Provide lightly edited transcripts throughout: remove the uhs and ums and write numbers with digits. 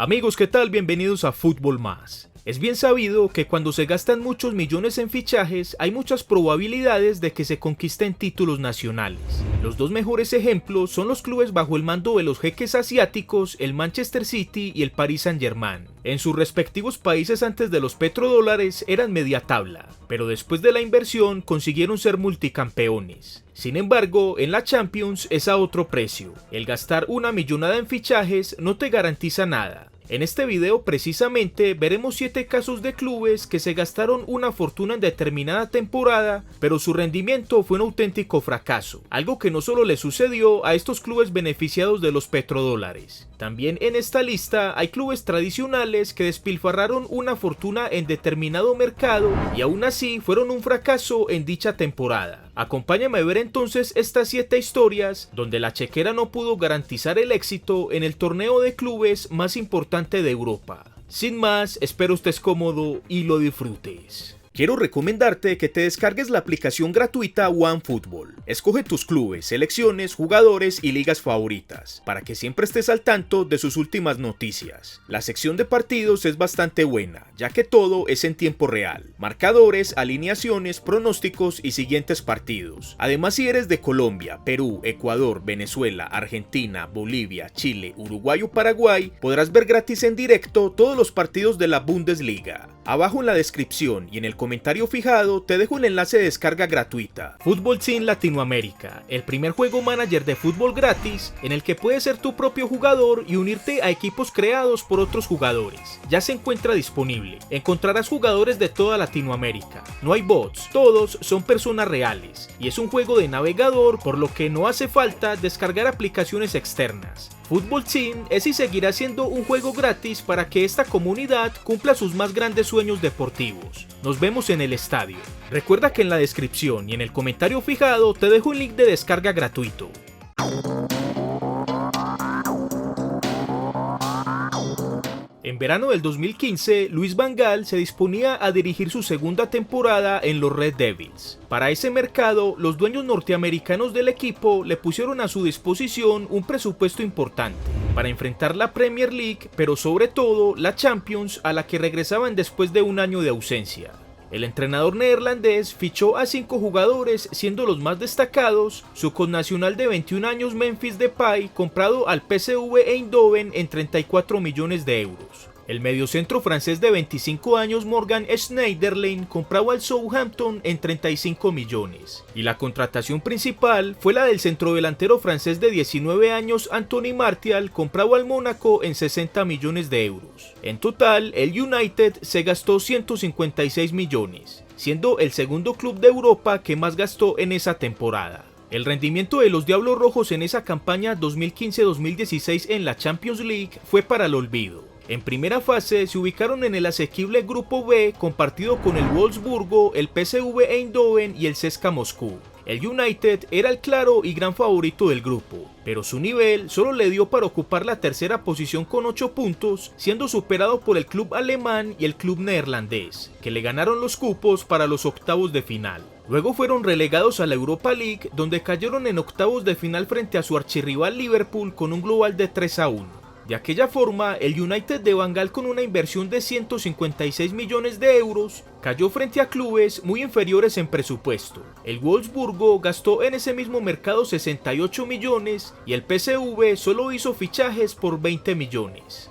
Amigos, ¿qué tal? Bienvenidos a Fútbol Más. Es bien sabido que cuando se gastan muchos millones en fichajes, hay muchas probabilidades de que se conquisten títulos nacionales. Los dos mejores ejemplos son los clubes bajo el mando de los jeques asiáticos, el Manchester City y el Paris Saint-Germain. En sus respectivos países antes de los petrodólares eran media tabla, pero después de la inversión consiguieron ser multicampeones. Sin embargo, en la Champions es a otro precio. El gastar una millonada en fichajes no te garantiza nada. En este video precisamente veremos 7 casos de clubes que se gastaron una fortuna en determinada temporada, pero su rendimiento fue un auténtico fracaso, algo que no solo le sucedió a estos clubes beneficiados de los petrodólares. También en esta lista hay clubes tradicionales que despilfarraron una fortuna en determinado mercado y aún así fueron un fracaso en dicha temporada. Acompáñame a ver entonces estas 7 historias donde la chequera no pudo garantizar el éxito en el torneo de clubes más importante de Europa. Sin más, espero estés cómodo y lo disfrutes. Quiero recomendarte que te descargues la aplicación gratuita OneFootball. Escoge tus clubes, selecciones, jugadores y ligas favoritas, para que siempre estés al tanto de sus últimas noticias. La sección de partidos es bastante buena, ya que todo es en tiempo real. Marcadores, alineaciones, pronósticos y siguientes partidos. Además, si eres de Colombia, Perú, Ecuador, Venezuela, Argentina, Bolivia, Chile, Uruguay o Paraguay, podrás ver gratis en directo todos los partidos de la Bundesliga. Abajo en la descripción y en el comentario fijado te dejo un enlace de descarga gratuita. Fútbol Team Latinoamérica, el primer juego manager de fútbol gratis en el que puedes ser tu propio jugador y unirte a equipos creados por otros jugadores. Ya se encuentra disponible. Encontrarás jugadores de toda Latinoamérica. No hay bots, todos son personas reales y es un juego de navegador, por lo que no hace falta descargar aplicaciones externas. Fútbol Team es y seguirá siendo un juego gratis para que esta comunidad cumpla sus más grandes sueños deportivos. Nos vemos en el estadio. Recuerda que en la descripción y en el comentario fijado te dejo un link de descarga gratuito. En verano del 2015, Luis Van Gaal se disponía a dirigir su segunda temporada en los Red Devils. Para ese mercado, los dueños norteamericanos del equipo le pusieron a su disposición un presupuesto importante para enfrentar la Premier League, pero sobre todo la Champions, a la que regresaban después de un año de ausencia. El entrenador neerlandés fichó a 5 jugadores, siendo los más destacados su connacional de 21 años Memphis Depay, comprado al PSV Eindhoven en 34 millones de euros. El mediocentro francés de 25 años Morgan Schneiderlin, comprado al Southampton en 35 millones. Y la contratación principal fue la del centrodelantero francés de 19 años Anthony Martial, comprado al Mónaco en 60 millones de euros. En total, el United se gastó 156 millones, siendo el segundo club de Europa que más gastó en esa temporada. El rendimiento de los Diablos Rojos en esa campaña 2015-2016 en la Champions League fue para el olvido. En primera fase se ubicaron en el asequible Grupo B, compartido con el Wolfsburgo, el PSV Eindhoven y el CSKA Moscú. El United era el claro y gran favorito del grupo, pero su nivel solo le dio para ocupar la tercera posición con 8 puntos, siendo superado por el club alemán y el club neerlandés, que le ganaron los cupos para los octavos de final. Luego fueron relegados a la Europa League, donde cayeron en octavos de final frente a su archirrival Liverpool con un global de 3-1. De aquella forma, el United de Van Gaal, con una inversión de 156 millones de euros, cayó frente a clubes muy inferiores en presupuesto. El Wolfsburgo gastó en ese mismo mercado 68 millones y el PSV solo hizo fichajes por 20 millones.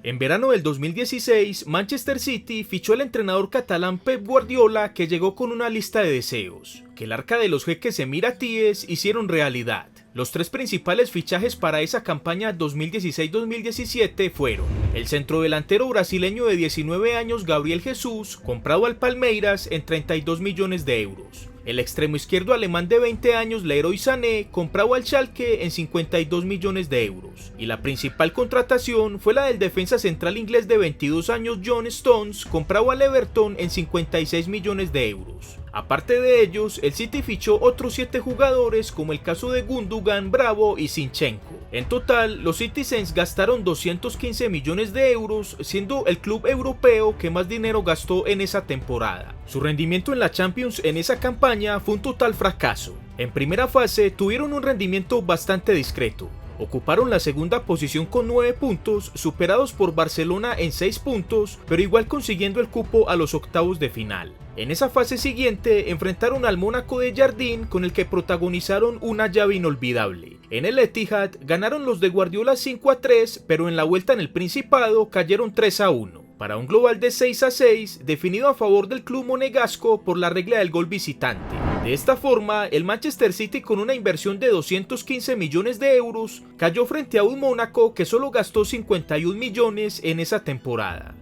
En verano del 2016, Manchester City fichó al entrenador catalán Pep Guardiola, que llegó con una lista de deseos que el arca de los jeques emiratíes hicieron realidad. Los 3 principales fichajes para esa campaña 2016-2017 fueron el centrodelantero brasileño de 19 años Gabriel Jesús, comprado al Palmeiras en 32 millones de euros. El extremo izquierdo alemán de 20 años Leroy Sané, comprado al Schalke en 52 millones de euros. Y la principal contratación fue la del defensa central inglés de 22 años John Stones, comprado al Everton en 56 millones de euros. Aparte de ellos, el City fichó otros 7 jugadores como el caso de Gundogan, Bravo y Zinchenko. En total, los Citizens gastaron 215 millones de euros, siendo el club europeo que más dinero gastó en esa temporada. Su rendimiento en la Champions en esa campaña fue un total fracaso. En primera fase tuvieron un rendimiento bastante discreto. Ocuparon la segunda posición con 9 puntos, superados por Barcelona en 6 puntos, pero igual consiguiendo el cupo a los octavos de final. En esa fase siguiente enfrentaron al Mónaco de Jardín, con el que protagonizaron una llave inolvidable. En el Etihad ganaron los de Guardiola 5-3, pero en la vuelta en el Principado cayeron 3-1. Para un global de 6-6, definido a favor del club monegasco por la regla del gol visitante. De esta forma, el Manchester City, con una inversión de 215 millones de euros, cayó frente a un Mónaco que solo gastó 51 millones en esa temporada.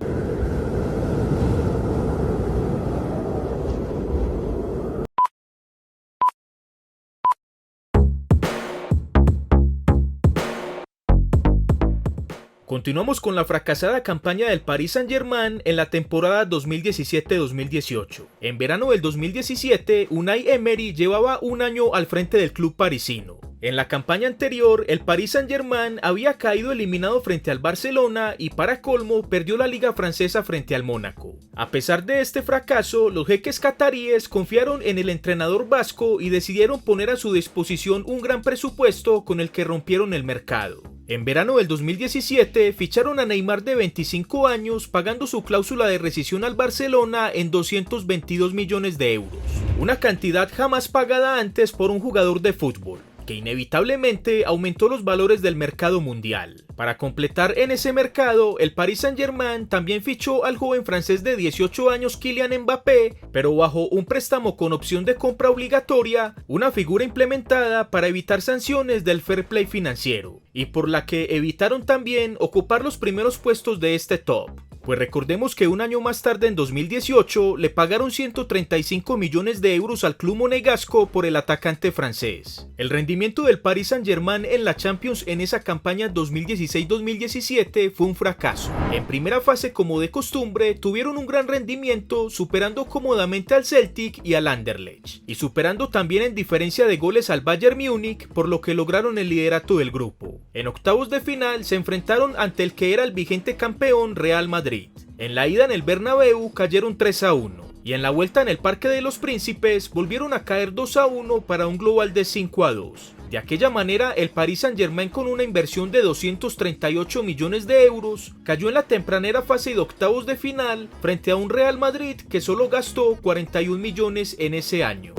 Continuamos con la fracasada campaña del Paris Saint-Germain en la temporada 2017-2018. En verano del 2017, Unai Emery llevaba un año al frente del club parisino. En la campaña anterior, el Paris Saint-Germain había caído eliminado frente al Barcelona y, para colmo, perdió la liga francesa frente al Mónaco. A pesar de este fracaso, los jeques cataríes confiaron en el entrenador vasco y decidieron poner a su disposición un gran presupuesto con el que rompieron el mercado. En verano del 2017 ficharon a Neymar de 25 años, pagando su cláusula de rescisión al Barcelona en 222 millones de euros, una cantidad jamás pagada antes por un jugador de fútbol, que inevitablemente aumentó los valores del mercado mundial. Para completar en ese mercado, el Paris Saint-Germain también fichó al joven francés de 18 años Kylian Mbappé, pero bajo un préstamo con opción de compra obligatoria, una figura implementada para evitar sanciones del fair play financiero, y por la que evitaron también ocupar los primeros puestos de este top. Pues recordemos que un año más tarde, en 2018, le pagaron 135 millones de euros al club monegasco por el atacante francés. El rendimiento del Paris Saint-Germain en la Champions en esa campaña 2016-2017 fue un fracaso. En primera fase, como de costumbre, tuvieron un gran rendimiento, superando cómodamente al Celtic y al Anderlecht, y superando también en diferencia de goles al Bayern Múnich, por lo que lograron el liderato del grupo. En octavos de final se enfrentaron ante el que era el vigente campeón Real Madrid. En la ida en el Bernabéu cayeron 3-1 y en la vuelta en el Parque de los Príncipes volvieron a caer 2-1 para un global de 5-2. De aquella manera, el Paris Saint-Germain, con una inversión de 238 millones de euros, cayó en la tempranera fase de octavos de final frente a un Real Madrid que solo gastó 41 millones en ese año.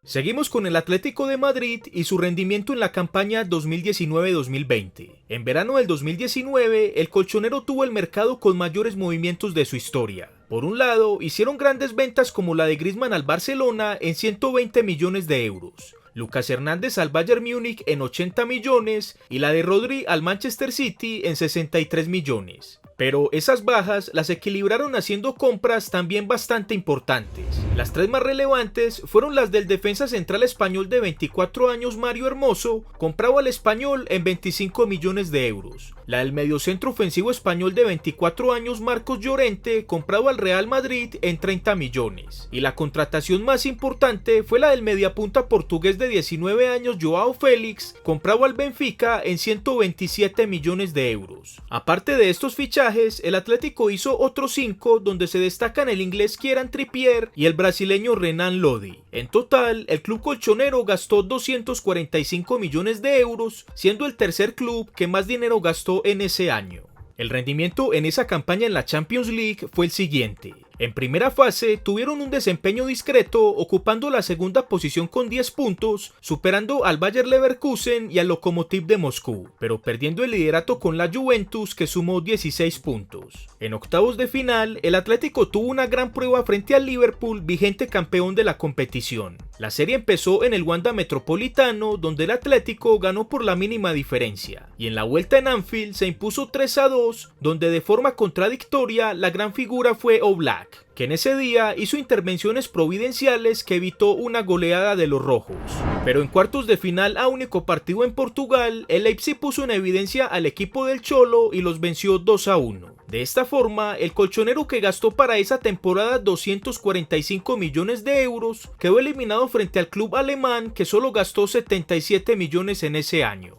Seguimos con el Atlético de Madrid y su rendimiento en la campaña 2019-2020. En verano del 2019, el colchonero tuvo el mercado con mayores movimientos de su historia. Por un lado, hicieron grandes ventas como la de Griezmann al Barcelona en 120 millones de euros. Lucas Hernández al Bayern Múnich en 80 millones y la de Rodri al Manchester City en 63 millones. Pero esas bajas las equilibraron haciendo compras también bastante importantes. Las 3 más relevantes fueron las del defensa central español de 24 años Mario Hermoso, comprado al Español en 25 millones de euros. La del mediocentro ofensivo español de 24 años Marcos Llorente, comprado al Real Madrid en 30 millones. Y la contratación más importante fue la del mediapunta portugués de 19 años Joao Félix, comprado al Benfica en 127 millones de euros. Aparte de estos fichajes, el Atlético hizo otros 5, donde se destacan el inglés Kieran Trippier y el brasileño Renan Lodi. En total, el club colchonero gastó 245 millones de euros, siendo el tercer club que más dinero gastó en ese año. El rendimiento en esa campaña en la Champions League fue el siguiente. En primera fase tuvieron un desempeño discreto, ocupando la segunda posición con 10 puntos, superando al Bayer Leverkusen y al Lokomotiv de Moscú, pero perdiendo el liderato con la Juventus, que sumó 16 puntos. En octavos de final, el Atlético tuvo una gran prueba frente al Liverpool, vigente campeón de la competición. La serie empezó en el Wanda Metropolitano, donde el Atlético ganó por la mínima diferencia, y en la vuelta en Anfield se impuso 3-2, donde de forma contradictoria la gran figura fue Oblak, que en ese día hizo intervenciones providenciales que evitó una goleada de los rojos. Pero en cuartos de final a único partido en Portugal, el Leipzig puso en evidencia al equipo del Cholo y los venció 2-1. De esta forma, el colchonero, que gastó para esa temporada 245 millones de euros, quedó eliminado frente al club alemán, que solo gastó 77 millones en ese año.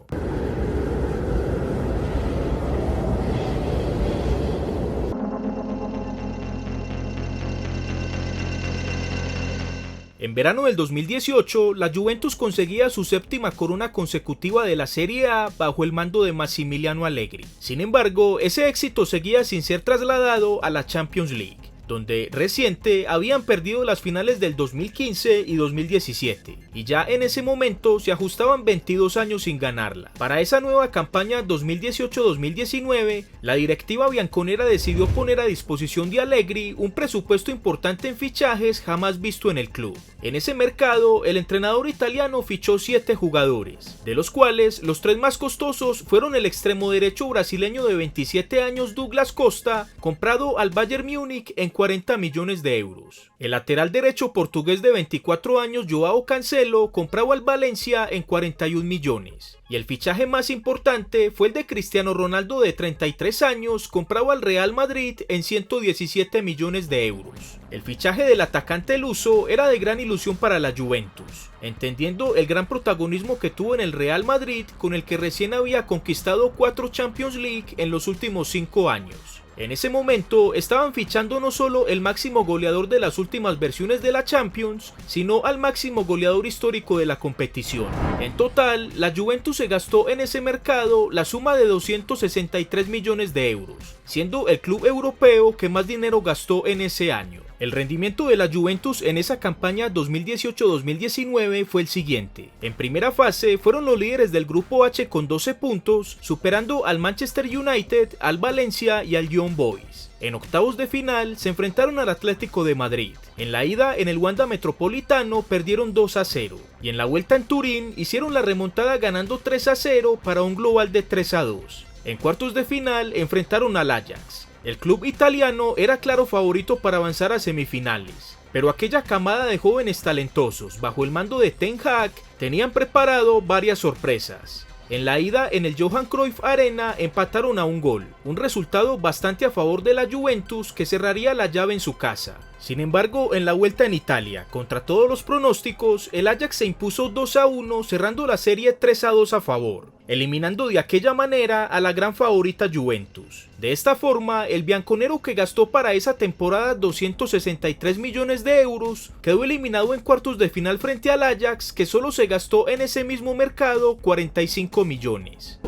En verano del 2018, la Juventus conseguía su séptima corona consecutiva de la Serie A bajo el mando de Massimiliano Allegri. Sin embargo, ese éxito seguía sin ser trasladado a la Champions League, donde reciente habían perdido las finales del 2015 y 2017, y ya en ese momento se ajustaban 22 años sin ganarla. Para esa nueva campaña 2018-2019, la directiva bianconera decidió poner a disposición de Allegri un presupuesto importante en fichajes jamás visto en el club. En ese mercado, el entrenador italiano fichó 7 jugadores, de los cuales los 3 más costosos fueron el extremo derecho brasileño de 27 años Douglas Costa, comprado al Bayern Múnich en 40 millones de euros. El lateral derecho portugués de 24 años Joao Cancelo, comprado al Valencia en 41 millones. Y el fichaje más importante fue el de Cristiano Ronaldo de 33 años, comprado al Real Madrid en 117 millones de euros. El fichaje del atacante luso era de gran ilusión para la Juventus, entendiendo el gran protagonismo que tuvo en el Real Madrid, con el que recién había conquistado 4 Champions League en los últimos 5 años. En ese momento estaban fichando no solo el máximo goleador de las últimas versiones de la Champions, sino al máximo goleador histórico de la competición. En total, la Juventus se gastó en ese mercado la suma de 263 millones de euros, siendo el club europeo que más dinero gastó en ese año. El rendimiento de la Juventus en esa campaña 2018-2019 fue el siguiente. En primera fase fueron los líderes del grupo H con 12 puntos, superando al Manchester United, al Valencia y al Young Boys. En octavos de final se enfrentaron al Atlético de Madrid. En la ida en el Wanda Metropolitano perdieron 2-0 y en la vuelta en Turín hicieron la remontada ganando 3-0 para un global de 3-2. En cuartos de final enfrentaron al Ajax. El club italiano era claro favorito para avanzar a semifinales, pero aquella camada de jóvenes talentosos bajo el mando de Ten Hag tenían preparado varias sorpresas. En la ida en el Johan Cruyff Arena empataron a un gol, un resultado bastante a favor de la Juventus, que cerraría la llave en su casa. Sin embargo, en la vuelta en Italia, contra todos los pronósticos, el Ajax se impuso 2-1, cerrando la serie 3-2 a favor, eliminando de aquella manera a la gran favorita Juventus. De esta forma, el bianconero, que gastó para esa temporada 263 millones de euros, quedó eliminado en cuartos de final frente al Ajax, que solo se gastó en ese mismo mercado 45 millones.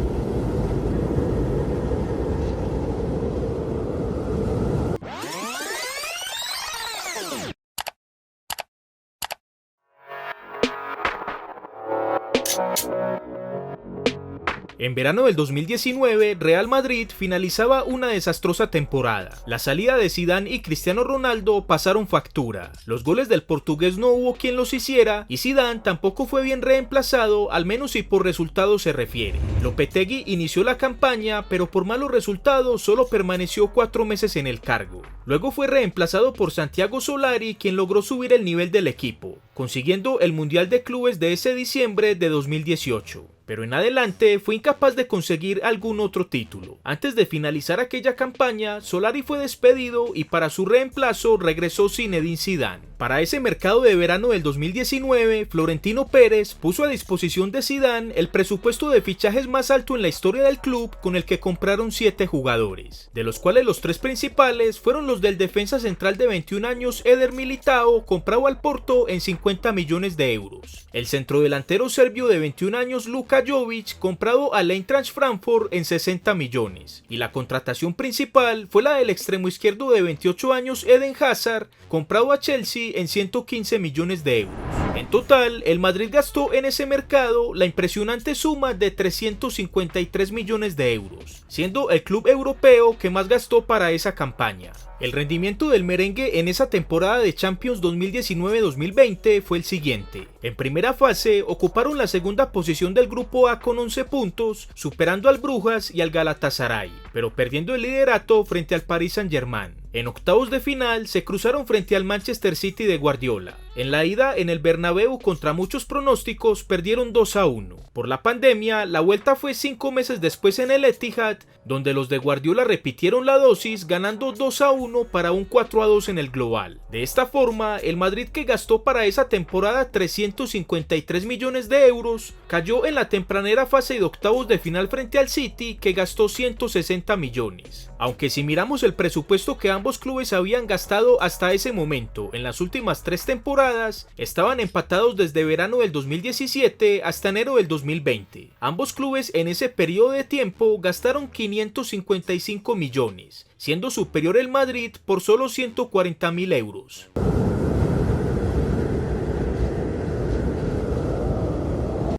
En verano del 2019, Real Madrid finalizaba una desastrosa temporada. La salida de Zidane y Cristiano Ronaldo pasaron factura. Los goles del portugués no hubo quien los hiciera y Zidane tampoco fue bien reemplazado, al menos si por resultados se refiere. Lopetegui inició la campaña, pero por malos resultados solo permaneció 4 meses en el cargo. Luego fue reemplazado por Santiago Solari, quien logró subir el nivel del equipo, consiguiendo el Mundial de Clubes de ese diciembre de 2018. Pero en adelante fue incapaz de conseguir algún otro título. Antes de finalizar aquella campaña, Solari fue despedido y para su reemplazo regresó Zinedine Zidane. Para ese mercado de verano del 2019, Florentino Pérez puso a disposición de Zidane el presupuesto de fichajes más alto en la historia del club, con el que compraron 7 jugadores, de los cuales los 3 principales fueron los del defensa central de 21 años Eder Militao, comprado al Porto en 50 millones de euros, el centrodelantero serbio de 21 años Luka Jovic, comprado al Eintracht Frankfurt en 60 millones, y la contratación principal fue la del extremo izquierdo de 28 años Eden Hazard, comprado a Chelsea en 115 millones de euros. En total, el Madrid gastó en ese mercado la impresionante suma de 353 millones de euros, siendo el club europeo que más gastó para esa campaña. El rendimiento del merengue en esa temporada de Champions 2019-2020 fue el siguiente. En primera fase ocuparon la segunda posición del grupo A con 11 puntos, superando al Brujas y al Galatasaray, pero perdiendo el liderato frente al Paris Saint-Germain. En octavos de final se cruzaron frente al Manchester City de Guardiola. En la ida en el Bernabéu, contra muchos pronósticos, perdieron 2-1. Por la pandemia, la vuelta fue 5 meses después en el Etihad, donde los de Guardiola repitieron la dosis, ganando 2-1 para un 4-2 en el global. De esta forma, el Madrid, que gastó para esa temporada 353 millones de euros, cayó en la tempranera fase de octavos de final frente al City, que gastó 160 millones. Aunque si miramos el presupuesto que ambos clubes habían gastado hasta ese momento en las últimas 3 temporadas, estaban empatados desde verano del 2017 hasta enero del 2020. Ambos clubes en ese periodo de tiempo gastaron 555 millones, siendo superior el Madrid por solo 140.000 euros.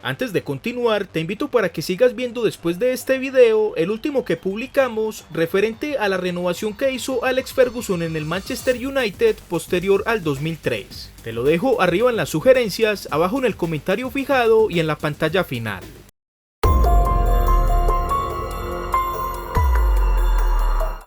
Antes de continuar, te invito para que sigas viendo después de este video el último que publicamos referente a la renovación que hizo Alex Ferguson en el Manchester United posterior al 2003. Te lo dejo arriba en las sugerencias, abajo en el comentario fijado y en la pantalla final.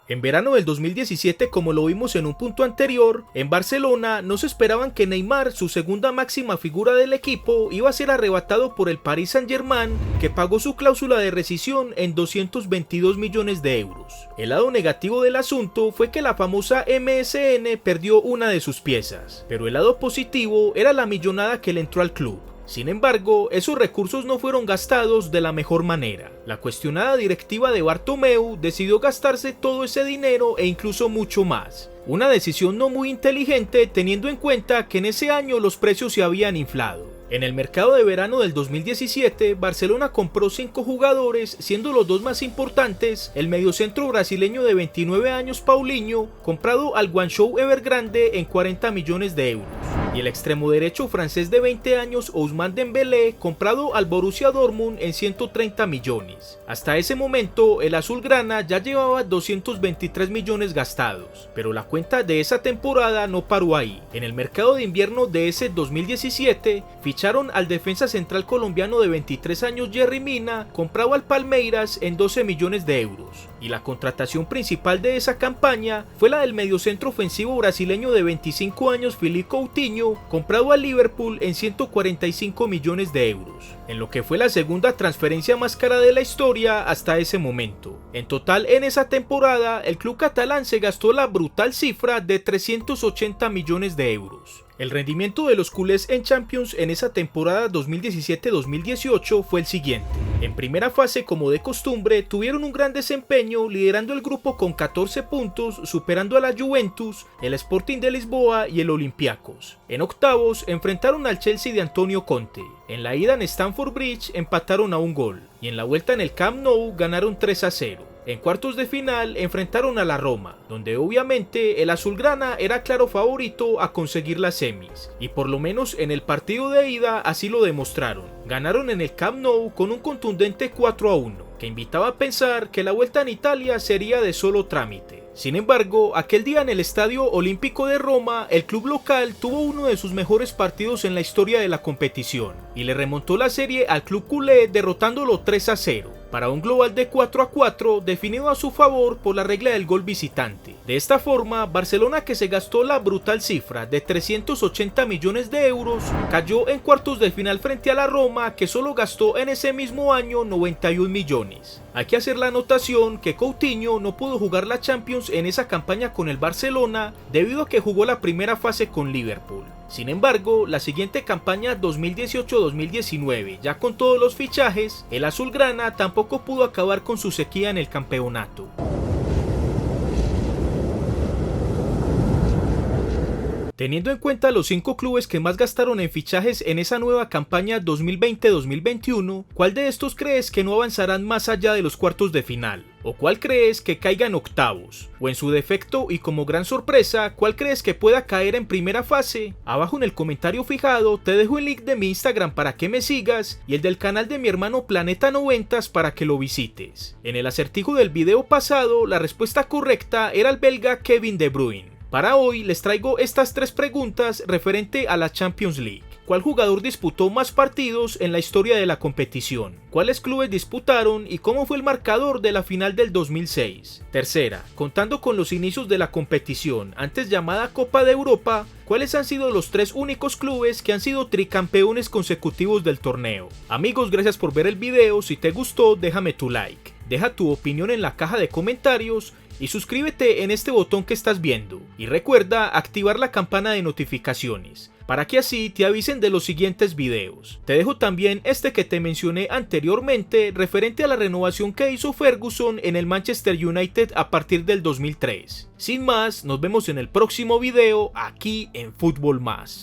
En verano del 2017, como lo vimos en un punto anterior, en Barcelona no se esperaban que Neymar, su segunda máxima figura del equipo, iba a ser arrebatado por el Paris Saint-Germain, que pagó su cláusula de rescisión en 222 millones de euros. El lado negativo del asunto fue que la famosa MSN perdió una de sus piezas, pero el lado positivo era la millonada que le entró al club. Sin embargo, esos recursos no fueron gastados de la mejor manera. La cuestionada directiva de Bartomeu decidió gastarse todo ese dinero e incluso mucho más. Una decisión no muy inteligente, teniendo en cuenta que en ese año los precios se habían inflado. En el mercado de verano del 2017, Barcelona compró 5 jugadores, siendo los dos más importantes el mediocentro brasileño de 29 años Paulinho, comprado al Guangzhou Evergrande en 40 millones de euros, y el extremo derecho francés de 20 años Ousmane Dembélé, comprado al Borussia Dortmund en 130 millones. Hasta ese momento, el azulgrana ya llevaba 223 millones gastados, pero la cuenta de esa temporada no paró ahí. En el mercado de invierno de ese 2017, ficharon al defensa central colombiano de 23 años Yerry Mina, comprado al Palmeiras en 12 millones de euros. Y la contratación principal de esa campaña fue la del mediocentro ofensivo brasileño de 25 años Philippe Coutinho, comprado al Liverpool en 145 millones de euros, en lo que fue la segunda transferencia más cara de la historia hasta ese momento. En total, en esa temporada, el club catalán se gastó la brutal cifra de 380 millones de euros. El rendimiento de los culés en Champions en esa temporada 2017-2018 fue el siguiente. En primera fase, como de costumbre, tuvieron un gran desempeño, liderando el grupo con 14 puntos, superando a la Juventus, el Sporting de Lisboa y el Olympiacos. En octavos, enfrentaron al Chelsea de Antonio Conte. En la ida en Stamford Bridge empataron a un gol, y en la vuelta en el Camp Nou ganaron 3-0. En cuartos de final enfrentaron a la Roma, donde obviamente el azulgrana era claro favorito a conseguir las semis, y por lo menos en el partido de ida así lo demostraron. Ganaron en el Camp Nou con un contundente 4-1, que invitaba a pensar que la vuelta en Italia sería de solo trámite. Sin embargo, aquel día en el Estadio Olímpico de Roma, el club local tuvo uno de sus mejores partidos en la historia de la competición, y le remontó la serie al club culé derrotándolo 3-0. Para un global de 4-4 definido a su favor por la regla del gol visitante. De esta forma, Barcelona, que se gastó la brutal cifra de 380 millones de euros, cayó en cuartos de final frente a la Roma, que solo gastó en ese mismo año 91 millones. Hay que hacer la anotación que Coutinho no pudo jugar la Champions en esa campaña con el Barcelona debido a que jugó la primera fase con Liverpool. Sin embargo, la siguiente campaña 2018-2019, ya con todos los fichajes, el azulgrana tampoco pudo acabar con su sequía en el campeonato. Teniendo en cuenta los 5 clubes que más gastaron en fichajes en esa nueva campaña 2020-2021, ¿cuál de estos crees que no avanzarán más allá de los cuartos de final? ¿O cuál crees que caiga en octavos? O en su defecto y como gran sorpresa, ¿cuál crees que pueda caer en primera fase? Abajo en el comentario fijado te dejo el link de mi Instagram para que me sigas y el del canal de mi hermano Planeta 90 para que lo visites. En el acertijo del video pasado, la respuesta correcta era el belga Kevin De Bruyne. Para hoy les traigo estas 3 preguntas referente a la Champions League. ¿Cuál jugador disputó más partidos en la historia de la competición? ¿Cuáles clubes disputaron y cómo fue el marcador de la final del 2006? Tercera, contando con los inicios de la competición, antes llamada Copa de Europa, ¿cuáles han sido los 3 únicos clubes que han sido tricampeones consecutivos del torneo? Amigos, gracias por ver el video. Si te gustó, déjame tu like, deja tu opinión en la caja de comentarios y suscríbete en este botón que estás viendo. Y recuerda activar la campana de notificaciones para que así te avisen de los siguientes videos. Te dejo también este que te mencioné anteriormente referente a la renovación que hizo Ferguson en el Manchester United a partir del 2003. Sin más, nos vemos en el próximo video aquí en Fútbol Más.